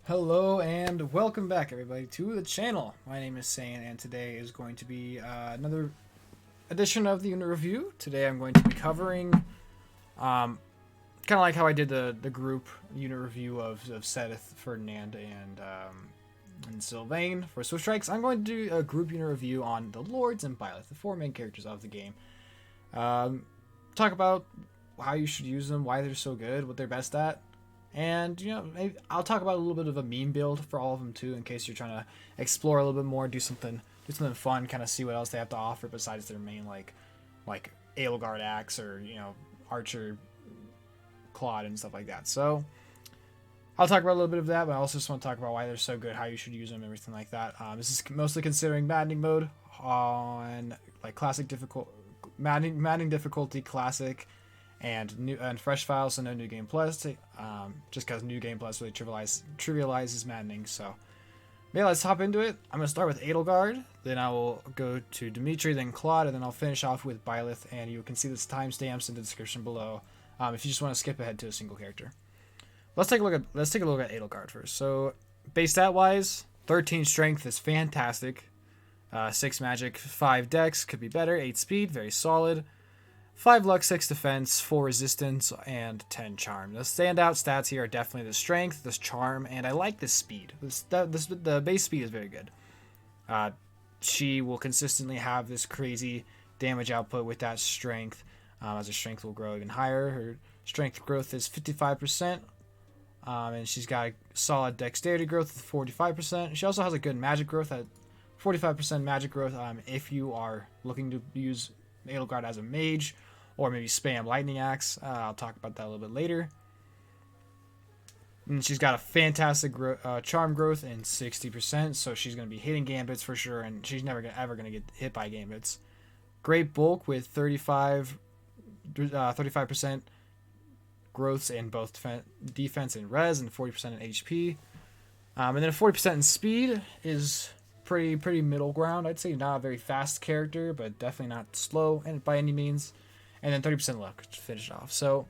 Hello and welcome back everybody to the channel. My name is Sane and today is going to be another edition of the unit review. Today I'm going to be covering kind of like how I did the group unit review of Sedith, Ferdinand, and Sylvain for Swift Strikes. I'm going to do a group unit review on the Lords and Byleth, the four main characters of the game. Talk about how you should use them, why they're so good, what they're best at. And, maybe I'll talk about a little bit of a meme build for all of them too, in case you're trying to explore a little bit more, do something fun, kind of see what else they have to offer besides their main like Edelgard axe or Archer Claude and stuff like that. So I'll talk about a little bit of that, but I also just want to talk about why they're so good, how you should use them, everything like that. This is mostly considering maddening mode on like classic maddening difficulty classic. And fresh files, so no new game plus. Just because new game plus really trivializes maddening. So yeah, let's hop into it. I'm gonna start with Edelgard, then I will go to Dimitri, then Claude, and then I'll finish off with Byleth. And you can see the timestamps in the description below if you just want to skip ahead to a single character. Let's take a look at Edelgard first. So base stat wise, 13 strength is fantastic. 6 magic, 5 dex, could be better. 8 speed, very solid. 5 luck, 6 defense, 4 resistance, and 10 charm. The standout stats here are definitely the strength, this charm, and I like this speed. The base speed is very good. She will consistently have this crazy damage output with that strength. As her strength will grow even higher. Her strength growth is 55%, and she's got a solid dexterity growth of 45%. She also has a good magic growth at 45% magic growth if you are looking to use Edelgard as a mage, or maybe spam lightning axe. I'll talk about that a little bit later. And she's got a fantastic charm growth in 60%, so she's going to be hitting gambits for sure, and she's never ever going to get hit by gambits. Great bulk with 35% growths in both defense and res, and 40% in HP. And then 40% in speed is pretty middle ground. I'd say not a very fast character, but definitely not slow and by any means. And then 30% luck to finish it off. So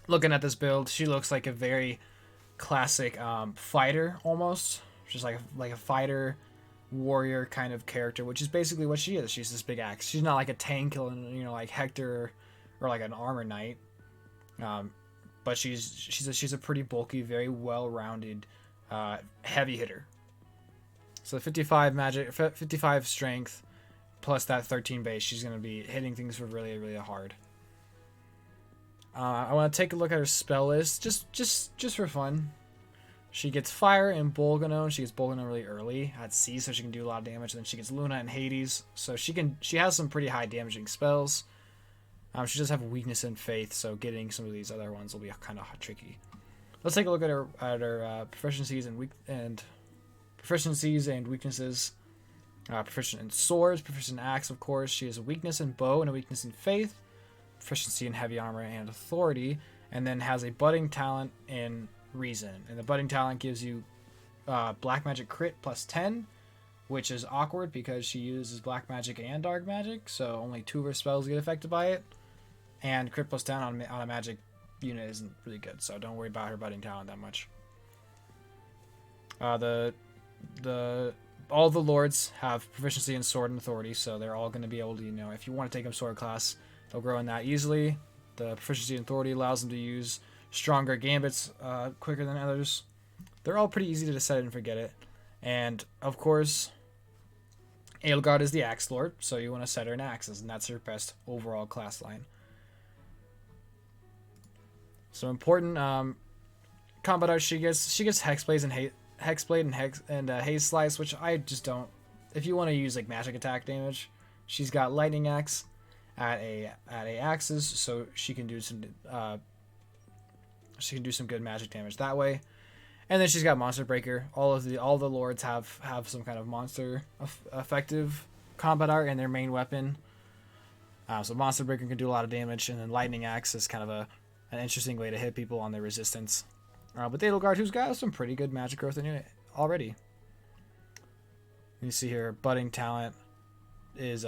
looking at this build, she looks like a very classic fighter almost, just like a fighter warrior kind of character, which is basically what she is. She's this big axe. She's not like a tank, like Hector or like an armor knight. But she's a pretty bulky, very well-rounded heavy hitter. So 55 strength, plus that 13 base, she's going to be hitting things for really, really hard. I want to take a look at her spell list, just for fun. She gets Fire and Bolganone. She gets Bolganone really early at C, so she can do a lot of damage. And then she gets Luna and Hades, so she has some pretty high damaging spells. She does have a weakness in Faith, so getting some of these other ones will be kind of tricky. Let's take a look at her proficiencies and weaknesses. Proficient in swords, proficient in axe, of course. She has a weakness in bow and a weakness in faith, proficiency in heavy armor and authority, and then has a budding talent in reason. And the budding talent gives you black magic crit plus 10, which is awkward because she uses black magic and dark magic, so only 2 of her spells get affected by it. And crit plus 10 on a magic unit isn't really good, so don't worry about her budding talent that much. All the lords have proficiency in sword and authority, so they're all going to be able to, if you want to take them sword class, they'll grow in that easily. The proficiency in authority allows them to use stronger gambits quicker than others. They're all pretty easy to set it and forget it. And of course, Edelgard is the axe lord, so you want to set her in axes, and that's her best overall class line. So important combat art she gets Hexblades and Hexblade and Haze Slice, which I just don't. If you want to use like magic attack damage, she's got Lightning Axe at a axes, so she can do some good magic damage that way. And then she's got Monster Breaker. All the lords have some kind of monster effective combat art in their main weapon. So Monster Breaker can do a lot of damage, and then Lightning Axe is kind of an interesting way to hit people on their resistance. But Edelgard, who's got some pretty good magic growth in it already. You see here, budding talent is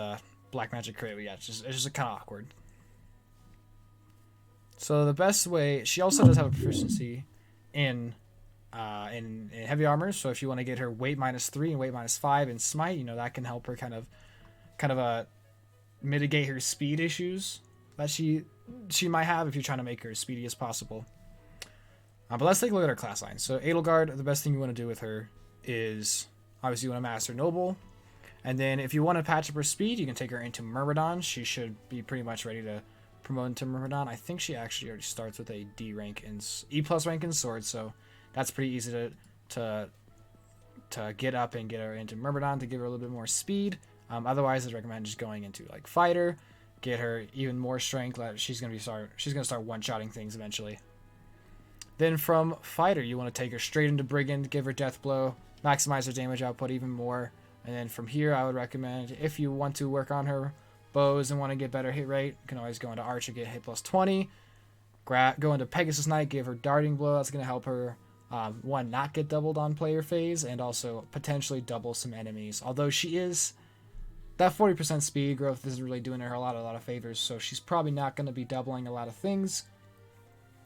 black magic crit. Yeah, it's just kind of awkward. So the best way, she also does have a proficiency in in heavy armor. So if you want to get her weight -3 and weight -5 in smite, that can help her kind of mitigate her speed issues that she might have if you're trying to make her as speedy as possible. But let's take a look at her class line. So Edelgard, the best thing you want to do with her is obviously you want to master Noble. And then if you want to patch up her speed, you can take her into Myrmidon. She should be pretty much ready to promote into Myrmidon. I think she actually already starts with a D rank in E+ rank in Sword, so that's pretty easy to get up and get her into Myrmidon to give her a little bit more speed. Otherwise, I'd recommend just going into like Fighter, get her even more strength. She's gonna start one-shotting things eventually. Then from Fighter, you want to take her straight into Brigand, give her Death Blow, maximize her damage output even more. And then from here, I would recommend, if you want to work on her bows and want to get better hit rate, you can always go into Archer, get hit +20. Go into Pegasus Knight, give her Darting Blow. That's going to help her, one, not get doubled on player phase, and also potentially double some enemies. Although that 40% speed growth isn't really doing her a lot of favors, so she's probably not going to be doubling a lot of things.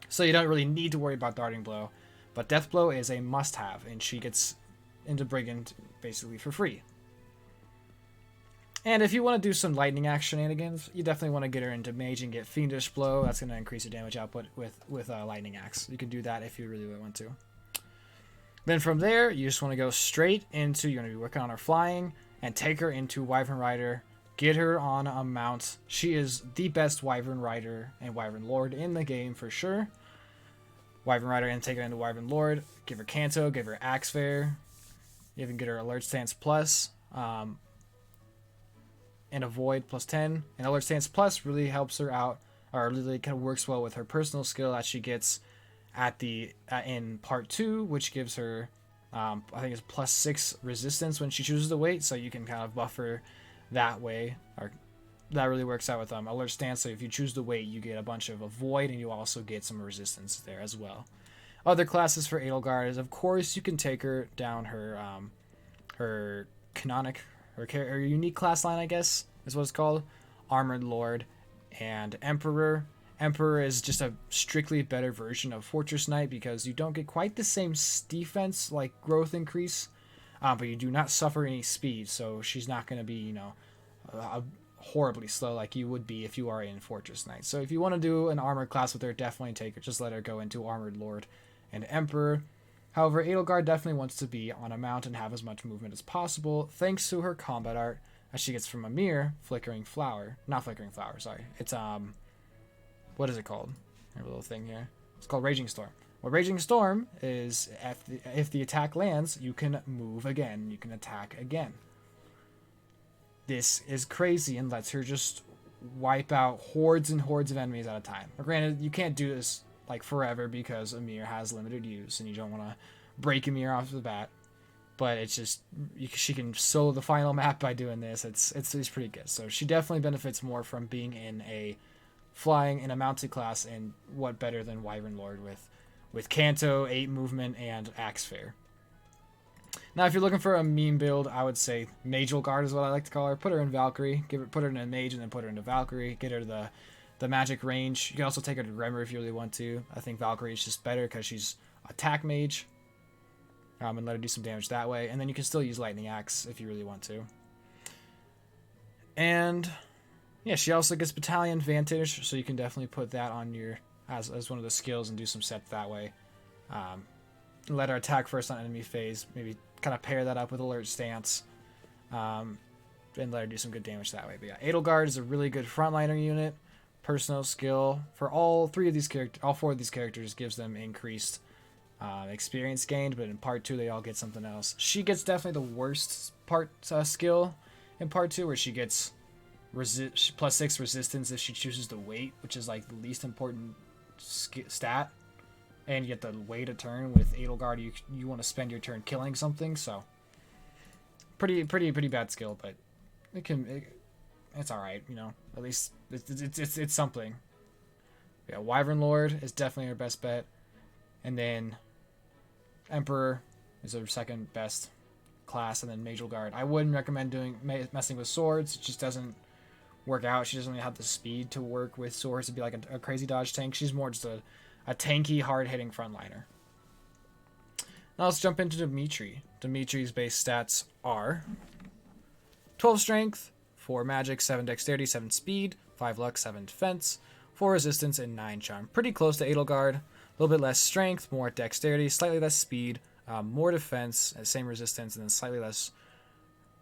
So you don't really need to worry about Darting Blow. But Death Blow is a must-have, and she gets into Brigand basically for free. And if you want to do some lightning axe shenanigans, you definitely want to get her into Mage and get Fiendish Blow. That's going to increase your damage output with lightning axe. You can do that if you really want to. Then from there, you just want to go straight into, you're going to be working on her flying, and take her into Wyvern Rider. Get her on a mount. She is the best Wyvern Rider and Wyvern Lord in the game for sure. Wyvern Rider, and take her into Wyvern Lord. Give her Canto, give her Axe Fair. You even get her Alert Stance Plus. And Avoid +10. And Alert Stance Plus really helps her out, or really kind of works well with her personal skill that she gets in part 2, which gives her, I think it's +6 resistance when she chooses to wait, so you can kind of buff her that way. Or that really works out with Alert Stance, so if you choose to wait, you get a bunch of Avoid, and you also get some resistance there as well. Other classes for Edelgard is, of course, you can take her down her canonic, her unique class line, I guess, is what it's called. Armored Lord and Emperor. Emperor is just a strictly better version of Fortress Knight because you don't get quite the same defense, like growth increase, but you do not suffer any speed, so she's not going to be, horribly slow like you would be if you are in Fortress Knight. So if you want to do an armored class with her, definitely take her. Just let her go into Armored Lord and Emperor. However, Edelgard definitely wants to be on a mount and have as much movement as possible, thanks to her combat art, as she gets from Amir, Flickering Flower. Not Flickering Flower, sorry. It's, what is it called? I have a little thing here. It's called Raging Storm. Well, Raging Storm is, if the attack lands, you can move again. You can attack again. This is crazy and lets her just wipe out hordes and hordes of enemies at a time. Now, granted, you can't do this like forever because Amir has limited use and you don't want to break Amir off the bat, but it's just she can solo the final map by doing this. It's pretty good. So she definitely benefits more from being in a mounted class, and what better than Wyvern Lord with Canto, 8 movement, and Axe Fair. Now, if you're looking for a meme build, I would say Edelgard is what I like to call her. Put her in Valkyrie, put her in a Mage, and then put her into Valkyrie. Get her the magic range. You can also take her to Remmer if you really want to. I think Valkyrie is just better because she's attack mage. And let her do some damage that way. And then you can still use Lightning Axe if you really want to. And yeah, she also gets Battalion Vantage, so you can definitely put that on your as one of the skills and do some sets that way. Let her attack first on enemy phase. Maybe kind of pair that up with Alert Stance. And let her do some good damage that way. But yeah, Edelgard is a really good frontliner unit. Personal skill for all 4 of these characters gives them increased experience gained, but in part 2 they all get something else. She gets definitely the worst skill in part 2, where she gets +6 resistance if she chooses to wait, which is like the least important stat. And you get the wait a turn. With Edelgard, you want to spend your turn killing something, so pretty bad skill, but it's all right, At least it's something. Yeah, Wyvern Lord is definitely her best bet, and then Emperor is her second best class, and then Edelgard. I wouldn't recommend messing with swords. It just doesn't work out. She doesn't really have the speed to work with swords to be like a crazy dodge tank. She's more just a tanky, hard-hitting frontliner. Now let's jump into Dimitri. Dimitri's base stats are 12 strength, 4 magic, 7 dexterity, 7 speed, 5 luck, 7 defense, 4 resistance, and 9 charm. Pretty close to Edelgard. A little bit less strength, more dexterity, slightly less speed, more defense, same resistance, and then slightly less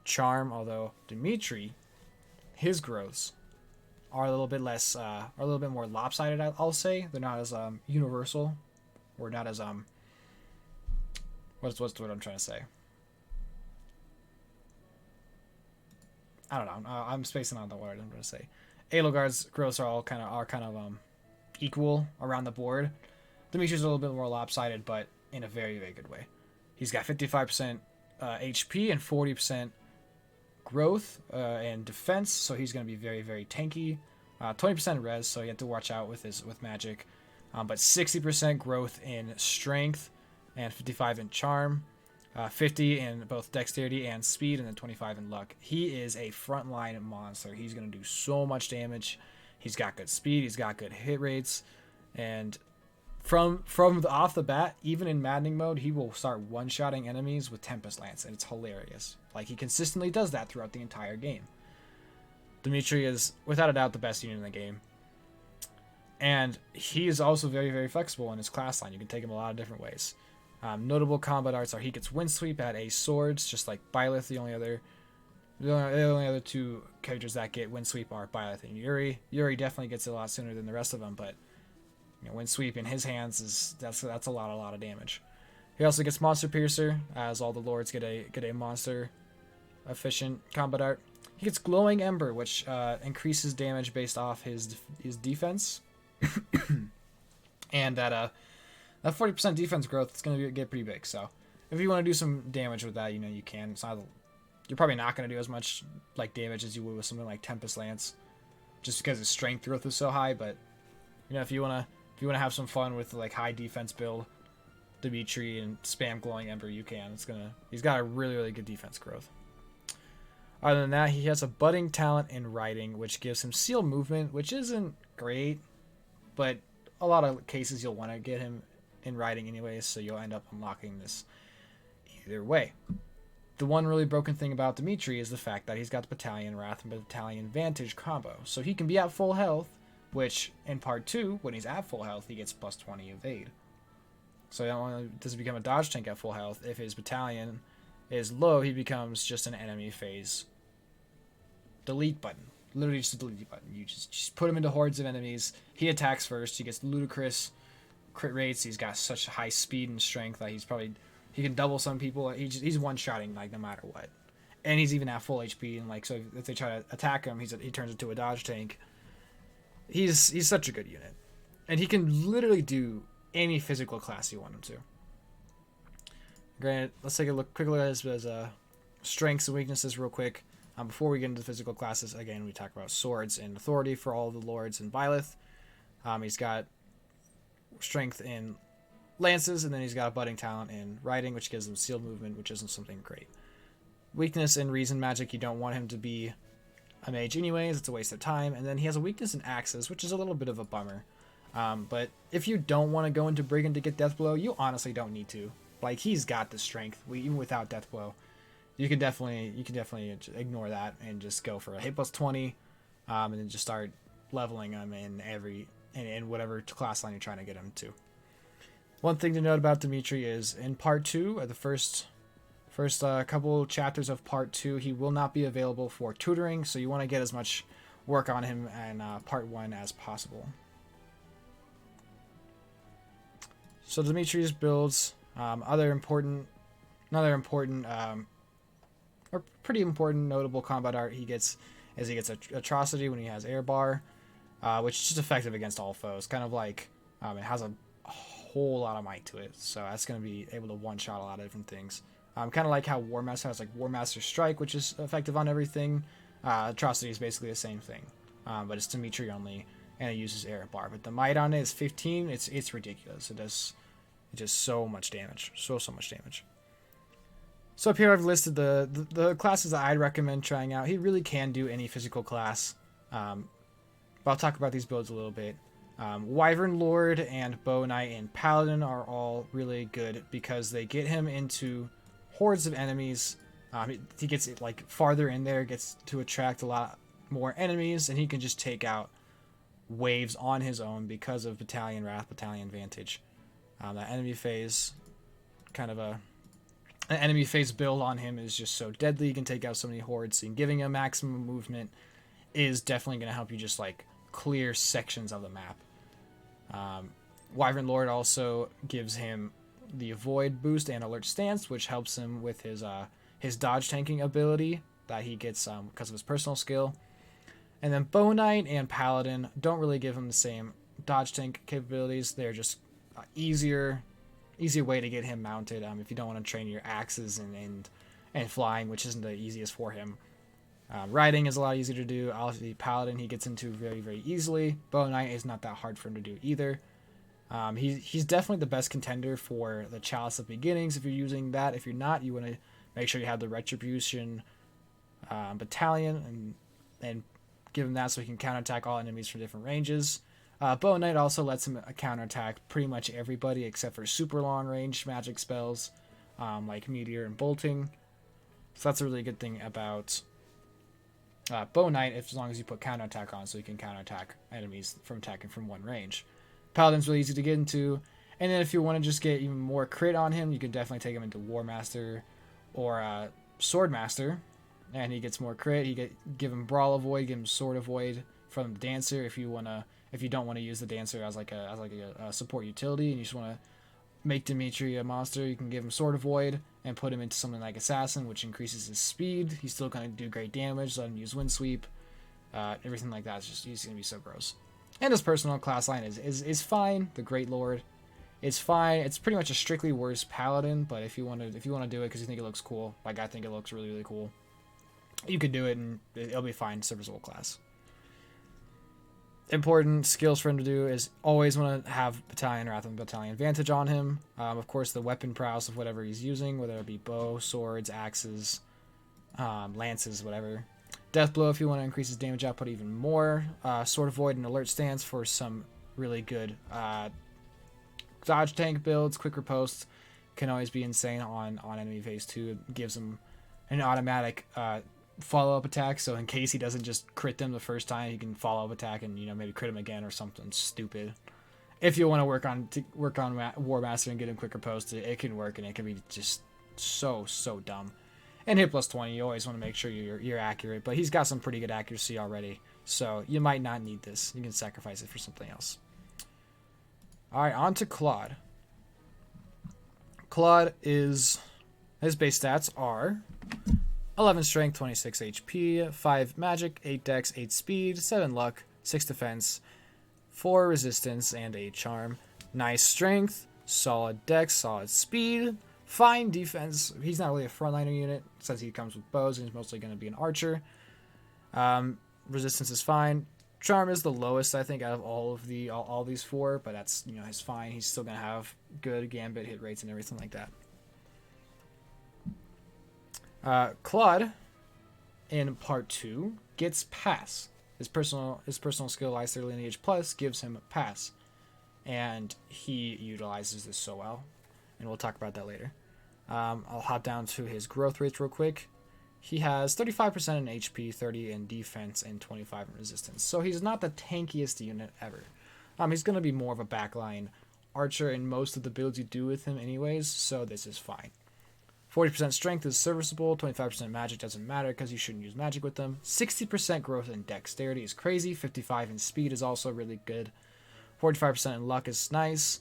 charm. Although Dimitri, his growths are a little bit less, are a little bit more lopsided. I'll say they're not as universal, or not as what's the word I'm trying to say? I don't know. I'm spacing on the word I'm going to say. Edelgard's growths are all kind of equal around the board. Dimitri's a little bit more lopsided, but in a very, very good way. He's got 55% HP and 40% growth and defense, so he's going to be very, very tanky. 20% res, so you have to watch out with magic. But 60% growth in strength and 55 in charm. 50 in both dexterity and speed, and then 25 in luck. He is a frontline monster. He's going to do so much damage. He's got good speed. He's got good hit rates. And off the bat, even in maddening mode, he will start one-shotting enemies with Tempest Lance, and it's hilarious. Like, he consistently does that throughout the entire game. Dimitri is, without a doubt, the best unit in the game. And he is also very, very flexible in his class line. You can take him a lot of different ways. Notable combat arts are he gets Wind Sweep at Ace Swords, just like Byleth. The only other two characters that get Wind Sweep are Byleth and Yuri. Yuri definitely gets it a lot sooner than the rest of them, but Wind Sweep in his hands that's a lot of damage. He also gets Monster Piercer, as all the lords get a monster efficient combat art. He gets Glowing Ember, which increases damage based off his defense, and that 40% defense growth is going to get pretty big. So if you want to do some damage with that, you can. You're probably not going to do as much like damage as you would with something like Tempest Lance, just because his strength growth is so high. But if you want to have some fun with like high defense build Dimitri and spam Glowing Ember, you can. He's got a really, really good defense growth. Other than that, he has a budding talent in Riding, which gives him seal movement, which isn't great, but a lot of cases you'll want to get him in Riding anyways, so you'll end up unlocking this either way. The one really broken thing about Dimitri is the fact that he's got the Battalion Wrath and Battalion Vantage combo, so he can be at full health, which in part 2, when he's at full health, he gets plus 20 evade. So not only does he become a dodge tank at full health, if his battalion is low, he becomes just an enemy phase delete button. Literally just a delete button. You just put him into hordes of enemies. He attacks first. He gets ludicrous crit rates. He's got such high speed and strength that he can double some people. He's one-shotting like no matter what. And he's even at full HP, and so if they try to attack him, he turns into a dodge tank. He's such a good unit. And he can literally do any physical class you want him to. Granted, let's take a quick look at his strengths and weaknesses real quick. Before we get into the physical classes, again, we talk about swords and authority for all the lords in Byleth. He's got strength in lances, and then he's got a budding talent in Riding, which gives him seal movement, which isn't something great. Weakness in reason magic, you don't want him to be a mage anyways, it's a waste of time. And then he has a weakness in axes, which is a little bit of a bummer. But if you don't want to go into Brigand to get Deathblow, you honestly don't need to. Like, he's got the strength, even without Deathblow. You can definitely ignore that and just go for a hit plus 20, and then just start leveling him in whatever class line you're trying to get him to. One thing to note about Dimitri is in part 2, the first couple chapters of part 2, he will not be available for tutoring, so you want to get as much work on him in part 1 as possible. So Dimitri's builds, or pretty important notable combat art he gets Atrocity when he has Air Bar, which is just effective against all foes. Kind of like it has a whole lot of might to it, so that's going to be able to one-shot a lot of different things. Kind of like how War Master has like War Master Strike, which is effective on everything. Atrocity is basically the same thing, but it's Dimitri only, and it uses Air Bar. But the might on it is 15. It's ridiculous. It does so much damage, so much damage. So up here I've listed the classes that I'd recommend trying out. He really can do any physical class. But I'll talk about these builds a little bit. Wyvern Lord and Bow Knight and Paladin are all really good because they get him into hordes of enemies. He gets like farther in there, gets to attract a lot more enemies, and he can just take out waves on his own because of Battalion Wrath, Battalion Vantage. That enemy phase, kind of an enemy phase build on him is just so deadly. You can take out so many hordes, and giving him maximum movement is definitely going to help you just like clear sections of the map. Wyvern Lord also gives him the Avoid boost and Alert Stance, which helps him with his dodge tanking ability that he gets because of his personal skill. And then Bow Knight and Paladin don't really give him the same dodge tank capabilities. They're just easier way to get him mounted if you don't want to train your axes and flying, which isn't the easiest for him. Riding is a lot easier to do. Obviously, Paladin he gets into very, very easily. Bow Knight is not that hard for him to do either. He's definitely the best contender for the Chalice of Beginnings if you're using that. If you're not, you want to make sure you have the Retribution Battalion and give him that so he can counterattack all enemies from different ranges. Bow Knight also lets him counterattack pretty much everybody except for super long range magic spells like Meteor and Bolting. So that's a really good thing about Bow Knight, as long as you put counterattack on, so you can counterattack enemies from attacking from one range. Paladin's really easy to get into, and then if you want to just get even more crit on him, you can definitely take him into War Master or Sword Master, and he gets more crit. Give him Brawl Avoid, give him Sword Avoid from the Dancer if you don't want to use the Dancer as like a support utility, and you just want to make Dimitri a monster, you can give him Sword Avoid and put him into something like Assassin, which increases his speed. He's still going to do great damage, let him use Wind Sweep. Everything like that is just, he's going to be so gross. And his personal class line is fine. The Great Lord is fine. It's pretty much a strictly worse Paladin, but if you want to do it because you think it looks cool, like I think it looks really, really cool, you could do it and it'll be fine. Serviceable class. Important skills for him to do is always want to have Battalion Wrath and Battalion Vantage on him. Of course, the weapon prowess of whatever he's using, whether it be bow, swords, axes, lances, whatever. Death Blow if you want to increase his damage output even more. Sword Avoid and Alert Stance for some really good dodge tank builds. Quick Riposte can always be insane on enemy phase 2. It gives him an automatic follow-up attack, so in case he doesn't just crit them the first time, he can follow-up attack and maybe crit him again or something stupid. If you want to work on War Master and get him Quick Riposte, it can work, and it can be just so dumb. And hit plus 20, you always want to make sure you're accurate, but he's got some pretty good accuracy already, so you might not need this. You can sacrifice it for something else. Alright, on to Claude. Claude his base stats are 11 strength, 26 HP, 5 magic, 8 dex, 8 speed, 7 luck, 6 defense, 4 resistance, and 8 charm. Nice strength, solid dex, solid speed, fine defense. He's not really a frontliner unit since he comes with bows and he's mostly going to be an archer. Resistance is fine. Charm is the lowest, I think, out of all these 4, but that's it's fine. He's still going to have good gambit hit rates and everything like that. Claude, in part 2, gets Pass. His personal skill, Leicester Lineage Plus, gives him Pass, and he utilizes this so well, and we'll talk about that later. I'll hop down to his growth rates real quick. He has 35% in HP, 30 in defense, and 25 in resistance, so he's not the tankiest unit ever. He's going to be more of a backline archer in most of the builds you do with him anyways, so this is fine. 40% strength is serviceable, 25% magic doesn't matter because you shouldn't use magic with them. 60% growth in dexterity is crazy, 55 in speed is also really good. 45% in luck is nice,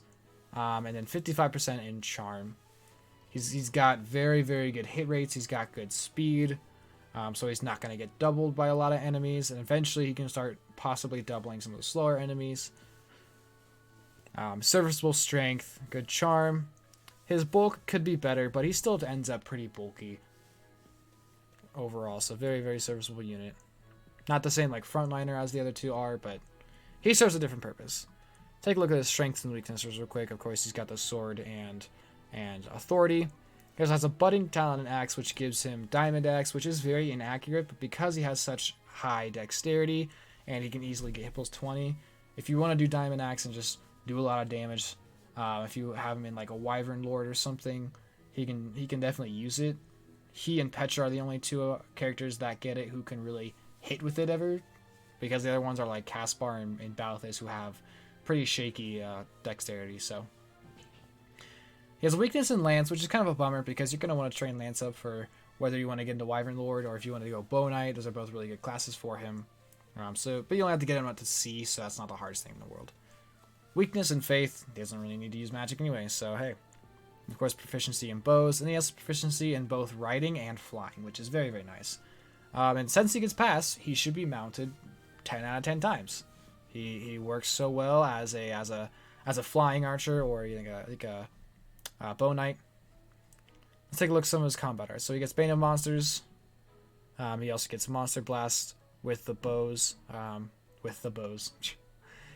and then 55% in charm. He's got very, very good hit rates, he's got good speed, so he's not going to get doubled by a lot of enemies, and eventually he can start possibly doubling some of the slower enemies. Serviceable strength, good charm. His bulk could be better, but he still ends up pretty bulky overall, so very, very serviceable unit. Not the same like frontliner as the other 2 are, but he serves a different purpose. Take a look at his strengths and weaknesses real quick. Of course, he's got the sword and authority. He also has a budding talent and axe, which gives him diamond axe, which is very inaccurate, but because he has such high dexterity and he can easily get hit plus 20, if you want to do Diamond Axe and just do a lot of damage, if you have him in like a Wyvern Lord or something, he can definitely use it. He and Petra are the only two characters that get it who can really hit with it ever, because the other ones are like Caspar and Byleth, who have pretty shaky dexterity. So he has a weakness in Lance, which is kind of a bummer because you're going to want to train Lance up for whether you want to get into Wyvern Lord or if you want to go Bow Knight. Those are both really good classes for him. But you only have to get him up to C, so that's not the hardest thing in the world. Weakness in Faith, he doesn't really need to use magic anyway, so hey. Of course, proficiency in bows, and he has proficiency in both riding and flying, which is very, very nice. And since he gets Pass, he should be mounted 10 out of 10 times. He works so well as a flying archer or like a Bow Knight. Let's take a look at some of his combat art. So he gets Bane of Monsters. He also gets Monster Blast with the bows.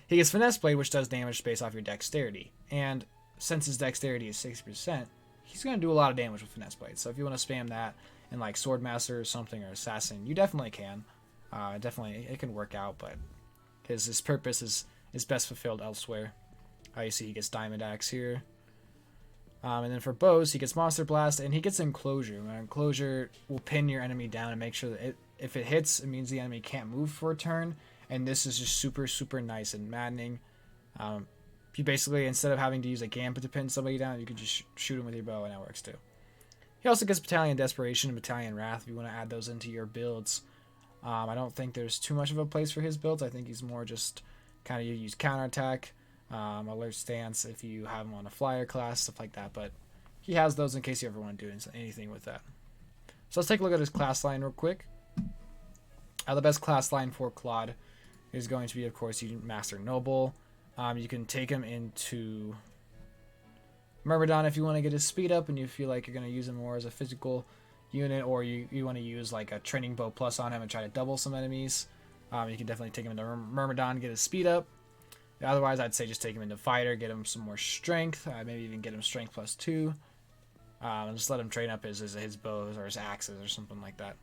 He gets Finesse Blade, which does damage based off your dexterity. And since his dexterity is 60%, he's going to do a lot of damage with Finesse Blade. So if you want to spam that in like Swordmaster or something, or Assassin, you definitely can. Definitely, it can work out, but his purpose is best fulfilled elsewhere. You see he gets Diamond Axe here. And then for bows, he gets Monster Blast, and he gets Enclosure. Enclosure will pin your enemy down and make sure that if it hits, it means the enemy can't move for a turn. And this is just super, super nice and maddening. You basically, instead of having to use a Gambit to pin somebody down, you can just shoot him with your bow, and that works too. He also gets Battalion Desperation and Battalion Wrath if you want to add those into your builds. I don't think there's too much of a place for his builds. I think he's more just kind of you use Counterattack, Alert Stance if you have him on a Flyer class, stuff like that. But he has those in case you ever want to do anything with that. So let's take a look at his class line real quick. The best class line for Claude is going to be, of course, you Master Noble. You can take him into Myrmidon if you want to get his speed up and you feel like you're going to use him more as a physical unit, or you want to use like a Training Bow Plus on him and try to double some enemies. You can definitely take him into Myrmidon, get his speed up. Otherwise, I'd say just take him into Fighter, get him some more strength, maybe even get him Strength +2. And just let him train up his bows or his axes or something like that,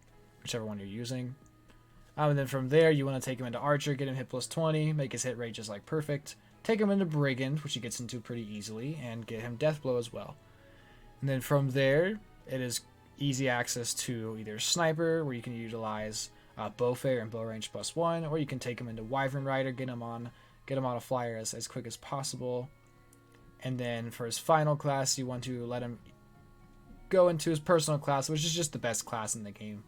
whichever one you're using. And then from there, you want to take him into Archer, get him hit +20, make his hit rate just like perfect. Take him into Brigand, which he gets into pretty easily, and get him Death Blow as well. And then from there, it is easy access to either Sniper, where you can utilize Bowfair and Bow Range +1, or you can take him into Wyvern Rider, get him on a flyer as quick as possible. And then for his final class, you want to let him go into his personal class, which is just the best class in the game.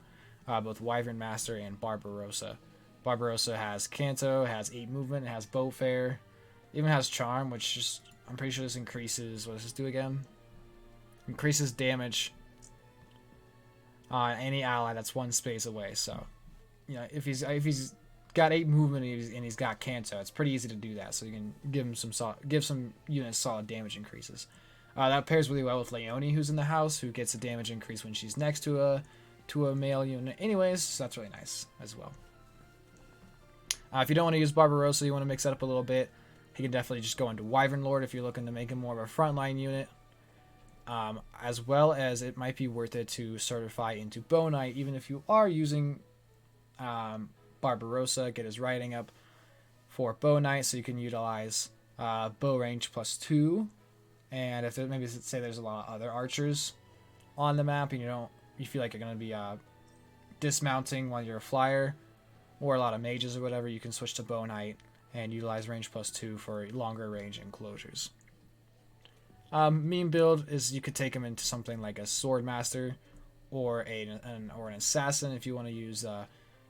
Both Wyvern Master and Barbarossa. Barbarossa has Canto, has 8 movement, it has Bowfair, even has Charm, which just, I'm pretty sure this increases, what does this do again? Increases damage on any ally that's one space away. So, you know, if he's got 8 movement and he's got Canto, it's pretty easy to do that. So you can give some units solid damage increases. That pairs really well with Leonie, who's in the house, who gets a damage increase when she's next to a male unit anyways, so that's really nice as well. If you don't want to use Barbarossa, you want to mix that up a little bit, he can definitely just go into Wyvern Lord if you're looking to make him more of a frontline unit. As well as it might be worth it to certify into Bow Knight, even if you are using Barbarossa, get his riding up for Bow Knight, so you can utilize Bow Range +2. And if maybe say there's a lot of other archers on the map and you feel like you're going to be dismounting while you're a flyer, or a lot of mages or whatever, you can switch to Bow Knight and utilize range +2 for longer range enclosures. Meme build is you could take him into something like a Sword Master or an Assassin if you want to use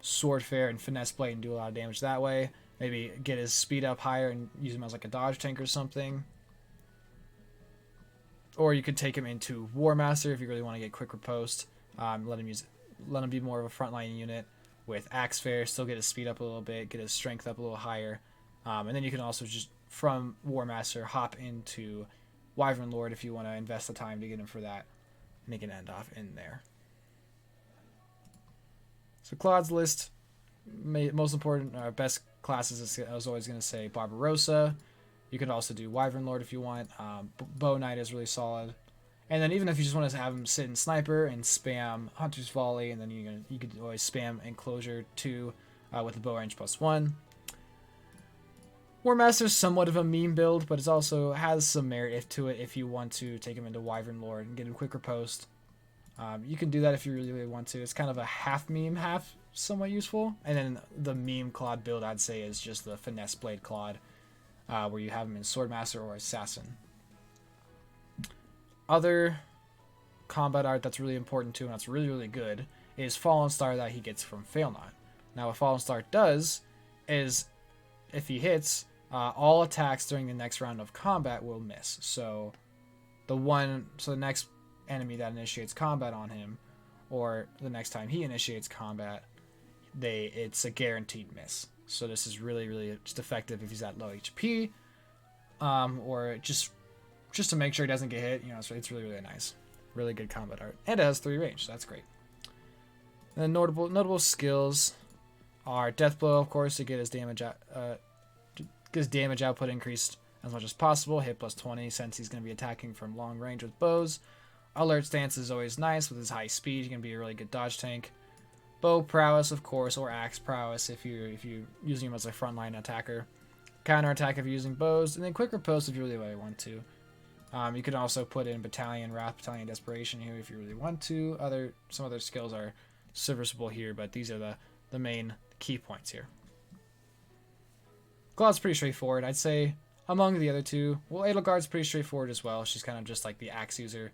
Sword Fair and Finesse Blade and do a lot of damage that way. Maybe get his speed up higher and use him as like a dodge tank or something. Or you could take him into War Master if you really want to get quick riposte. Let him be more of a frontline unit with Axe Fair, still get his speed up a little bit, get his strength up a little higher. And then you can also just, from War Master, hop into Wyvern Lord if you want to invest the time to get him for that. Make an end off in there. So Claude's list, most important, best classes, I was always going to say Barbarossa. You could also do Wyvern Lord if you want. Bow Knight is really solid. And then even if you just want to have him sit in Sniper and spam Hunter's Volley, and then you could always spam Enclosure 2 with the Bow Range +1. War Master's somewhat of a meme build, but it also has some merit to it if you want to take him into Wyvern Lord and get him quick riposte. You can do that if you really, really want to. It's kind of a half meme, half somewhat useful. And then the meme Claude build, I'd say, is just the Finesse Blade Claude, where you have him in Swordmaster or Assassin. Other combat art that's really important too, and that's really, really good, is Fallen Star that he gets from Failnaught. Now, what Fallen Star does is, if he hits, all attacks during the next round of combat will miss. So the next enemy that initiates combat on him, or the next time he initiates combat, it's a guaranteed miss. So this is really, really just effective if he's at low HP, or just to make sure he doesn't get hit. So it's really, really nice. Really good combat art, and it has 3 range, so that's great. And then notable skills are Death Blow, of course, to get his damage output increased as much as possible. Hit plus 20 since he's going to be attacking from long range with bows. Alert Stance is always nice with his high speed. He can be a really good dodge tank. Bow Prowess, of course, or Axe Prowess if you're using him as a frontline attacker. Counter attack if you're using bows, and then Quick Riposte if you really want to. You can also put in Battalion, Wrath, Battalion, Desperation here if you really want to. Some other skills are serviceable here, but these are the main key points here. Claude's pretty straightforward, I'd say. Among the other two, well, Edelgard's pretty straightforward as well. She's kind of just like the axe user.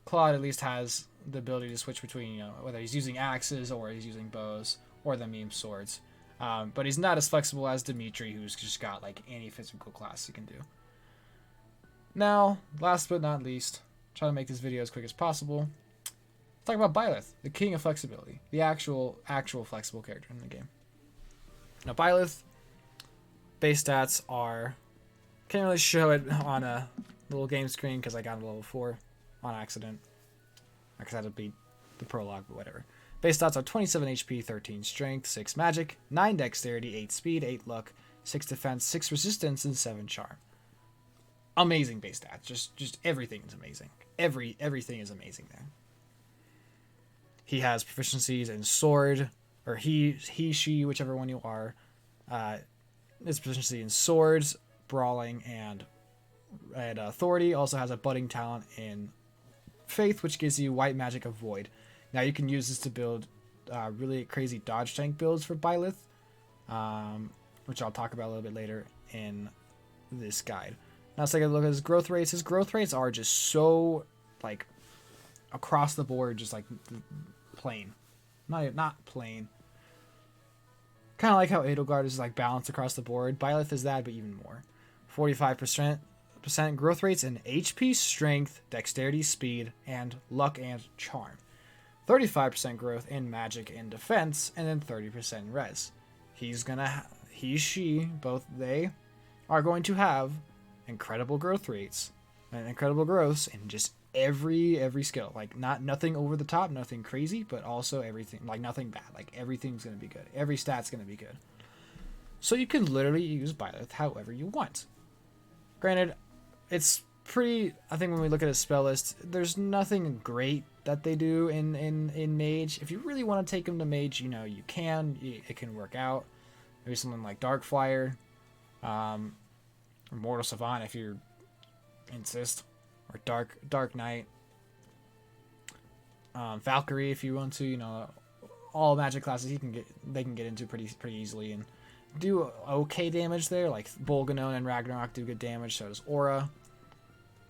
Claude at least has the ability to switch between, whether he's using axes or he's using bows or the meme swords. But he's not as flexible as Dimitri, who's just got like any physical class he can do. Now, last but not least, try to make this video as quick as possible. Let's talk about Byleth, the king of flexibility, the actual flexible character in the game. Now, Byleth base stats are, can't really show it on a little game screen because I got a level 4 on accident. I had to beat the prologue, but whatever. Base stats are 27 HP, 13 strength, 6 magic, 9 dexterity, 8 speed, 8 luck, 6 defense, 6 resistance, and 7 charm. Amazing base stats. Just everything is amazing. Everything is amazing there. He has proficiencies in sword, or she, whichever one you are. His proficiency in swords, brawling, and authority. Also has a budding talent in faith, which gives you white magic of void. Now you can use this to build really crazy dodge tank builds for Byleth, which I'll talk about a little bit later in this guide. Now let's take a look at his growth rates. His growth rates are just so like across the board, just like plain, not plain. Kind of like how Edelgard is like balanced across the board. Byleth is that, but even more. 45% growth rates in HP, strength, dexterity, speed, and luck and charm. 35% growth in magic and defense, and then 30% in res. Both they are going to have incredible growth rates and incredible growths in just every skill. Like nothing over the top, nothing crazy, but also everything, like nothing bad. Like everything's going to be good. Every stat's going to be good. So you can literally use Byleth however you want. Granted, it's pretty, I think when we look at a spell list, there's nothing great that they do in Mage. If you really want to take him to Mage, you can. It can work out. Maybe something like Darkfire, or Mortal Savant if you insist, or Dark Knight, Valkyrie if you want to. All magic classes they can get into pretty easily and do okay damage there. Like Bolganone and Ragnarok do good damage. So does Aura.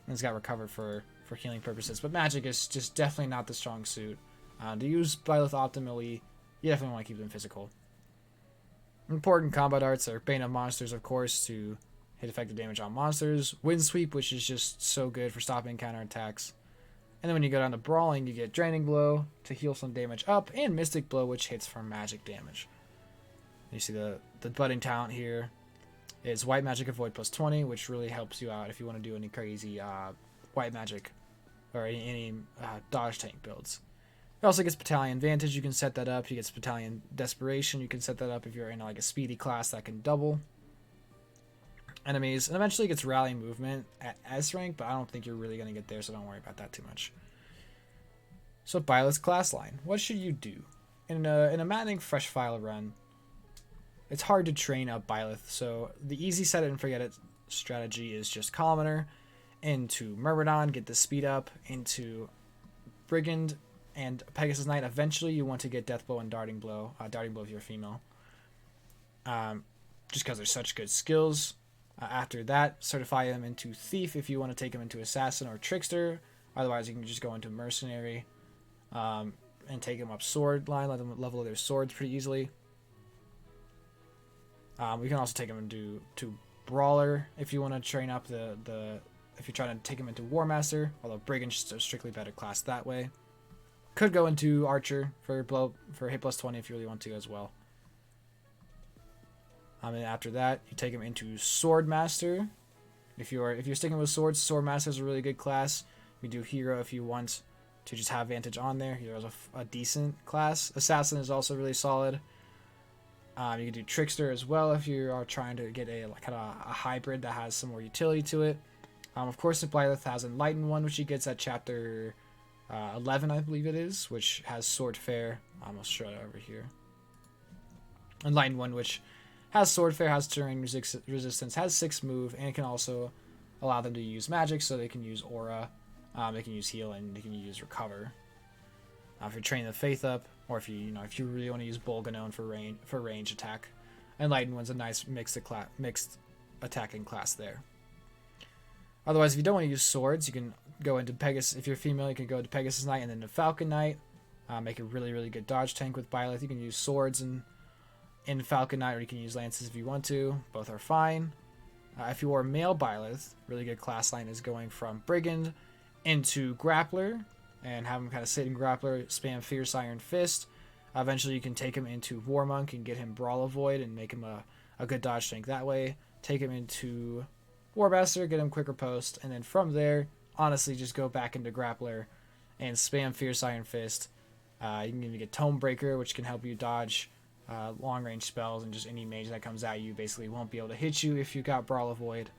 And it's got Recover for healing purposes. But magic is just definitely not the strong suit. To use Byleth optimally, you definitely want to keep them physical. Important combat arts are Bane of Monsters, of course, to hit effective damage on monsters. Windsweep, which is just so good for stopping counterattacks. And then when you go down to Brawling, you get Draining Blow to heal some damage up, and Mystic Blow, which hits for magic damage. You see the budding talent here is White Magic of Void plus 20, which really helps you out if you want to do any crazy white magic or any dodge tank builds. It also gets Battalion Vantage. You can set that up. He gets Battalion Desperation. You can set that up if you're in like a speedy class that can double enemies. And eventually it gets Rally Movement at S rank, but I don't think you're really going to get there, so don't worry about that too much. So Byleth's class line. What should you do? In a maddening fresh file run, it's hard to train up Byleth. So the easy set it and forget it strategy is just Commoner into Myrmidon, get the speed up, into Brigand and Pegasus Knight. Eventually you want to get Death Blow and Darting Blow. Darting Blow if you're female. Just because they're such good skills. After that, certify them into Thief if you want to take them into Assassin or Trickster. Otherwise, you can just go into Mercenary and take them up Sword line, let them level their swords pretty easily. We can also take them into Brawler if you want to train up if you're trying to take them into War Master, although Brigand's just a strictly better class that way. Could go into Archer for hit plus 20 if you really want to as well. And after that, you take him into Sword Master. If you're sticking with swords, Sword Master is a really good class. You do Hero if you want to just have advantage on there. Hero's a decent class. Assassin is also really solid. You can do Trickster as well if you are trying to get a hybrid that has some more utility to it. Of course, the Byleth has Enlightened one, which he gets at chapter 11, I believe it is, which has Sword Fair. I'll show it over here. Enlightened one, which has Sword Fair, has terrain resistance, has 6 move, and can also allow them to use magic, so they can use Aura, they can use Heal, and they can use Recover. If you're training the Faith up, or if you really want to use Bolganone for range attack, Enlightened one's a nice mixed attacking class there. Otherwise, if you don't want to use swords, you can go into Pegasus. If you're female, you can go to Pegasus Knight and then to Falcon Knight. Make a really, really good dodge tank with Byleth. You can use swords in Falcon Knight, or you can use lances if you want to. Both are fine. If you are male Byleth, really good class line is going from Brigand into Grappler and have him kind of sit in Grappler, spam Fierce Iron Fist. Eventually you can take him into War Monk and get him Brawl Avoid and make him a good dodge tank that way. Take him into War Master, get him Quicker Post, and then from there, honestly, just go back into Grappler and spam Fierce Iron Fist. You can even get Tome Breaker, which can help you dodge long range spells, and just any mage that comes at you basically won't be able to hit you if you got Brawl Avoid.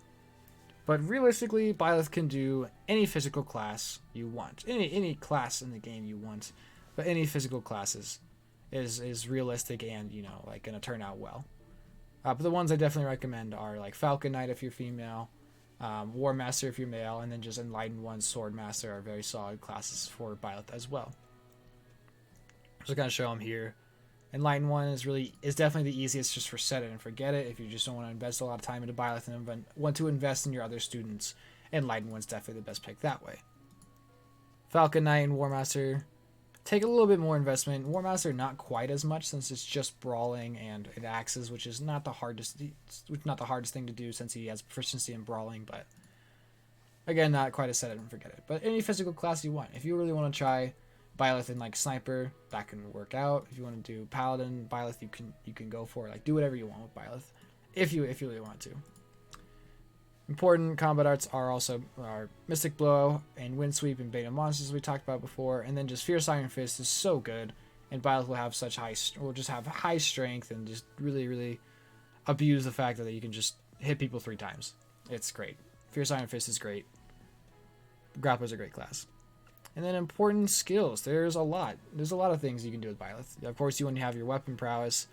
But realistically, Byleth can do any physical class you want, any class in the game you want, but any physical classes is realistic and gonna turn out well. But the ones I definitely recommend are like Falcon Knight if you're female, War Master if you're male, and then just Enlightened one, Sword Master are very solid classes for Byleth as well. So I'm gonna show them here. Enlightened one is definitely the easiest just for set it and forget it. If you just don't want to invest a lot of time into Byleth and want to invest in your other students, Enlightened one's definitely the best pick that way. Falcon Knight and War Master take a little bit more investment. War Master not quite as much, since it's just brawling and it axes, which is not the hardest thing to do since he has proficiency in brawling. But again, not quite a set it and forget it. But any physical class you want. If you really want to try Byleth and Sniper, that can work out. If you want to do Paladin, Byleth, you can go for it. Do whatever you want with Byleth, if you really want to. Important combat arts are also Mystic Blow and Wind Sweep and Beta Monsters we talked about before, and then just Fierce Iron Fist is so good, and Byleth will have high strength and just really, really abuse the fact that you can just hit people 3 times. It's great. Fierce Iron Fist is great. Grappler's a great class. And then important skills. There's a lot of things you can do with Byleth. Of course, you want to have your weapon prowess,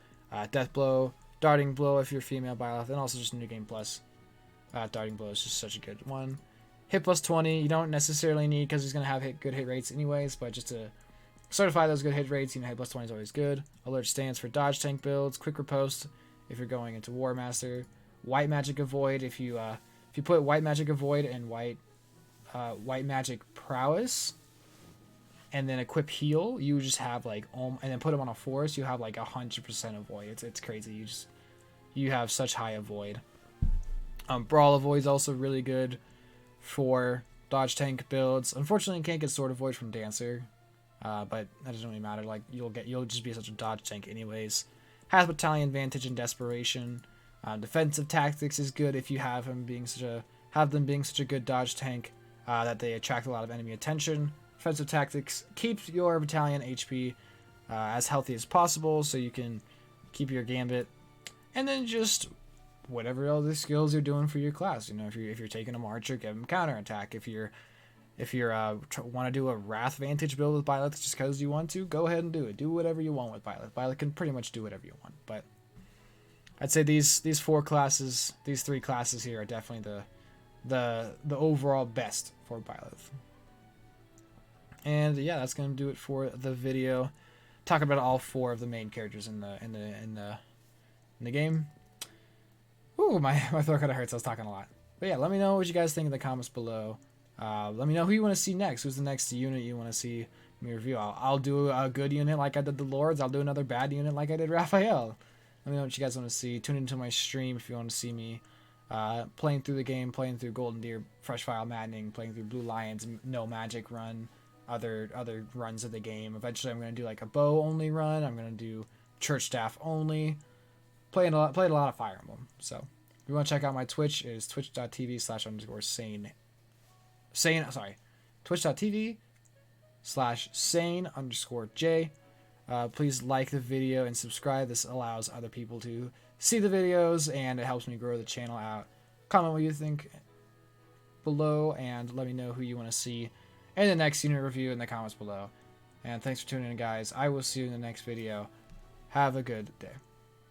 Death Blow, Darting Blow if you're female Byleth, and also just New Game Plus. Darting Blow is just such a good one. Hit plus 20, you don't necessarily need because he's going to have good hit rates anyways, but just to certify those good hit rates, hit plus 20 is always good. Alert Stance for dodge tank builds, Quick Riposte if you're going into War Master, White Magic Avoid if you put White Magic Avoid and White Magic Prowess, and then equip Heal, you just have and then put him on a force, you have 100% avoid. It's crazy. You have such high avoid. Brawl Avoid is also really good for dodge tank builds. Unfortunately, you can't get Sword Avoid from Dancer, but that doesn't really matter. You'll just be such a dodge tank anyways. Has Battalion Advantage and Desperation. Defensive Tactics is good if you have them being such a good dodge tank that they attract a lot of enemy attention. Defensive Tactics keeps your battalion HP as healthy as possible, so you can keep your gambit, and then just whatever other skills you're doing for your class. If you're taking a Archer, give him counterattack. If you want to do a Wrath Vantage build with Byleth just because you want to, go ahead and do it. Do whatever you want with Byleth. Byleth can pretty much do whatever you want. But I'd say these four classes, these three classes here are definitely the overall best for Byleth. And yeah, that's gonna do it for the video. Talk about all four of the main characters in the game. Ooh, my throat kind of hurts. I was talking a lot. But yeah, let me know what you guys think in the comments below. Let me know who you want to see next. Who's the next unit you want to see me review? I'll do a good unit like I did the Lords. I'll do another bad unit like I did Raphael. Let me know what you guys want to see. Tune into my stream if you want to see me playing through the game, playing through Golden Deer, Fresh File Maddening, playing through Blue Lions, No Magic run, other runs of the game. Eventually, I'm going to do like a bow only run. I'm going to do Church Staff only. Played a lot of Fire Emblem. So if you want to check out my Twitch, it is twitch.tv/sane. twitch.tv/sane_J. Please like the video and subscribe. This allows other people to see the videos and it helps me grow the channel out. Comment what you think below and let me know who you want to see in the next unit review in the comments below. And thanks for tuning in, guys. I will see you in the next video. Have a good day.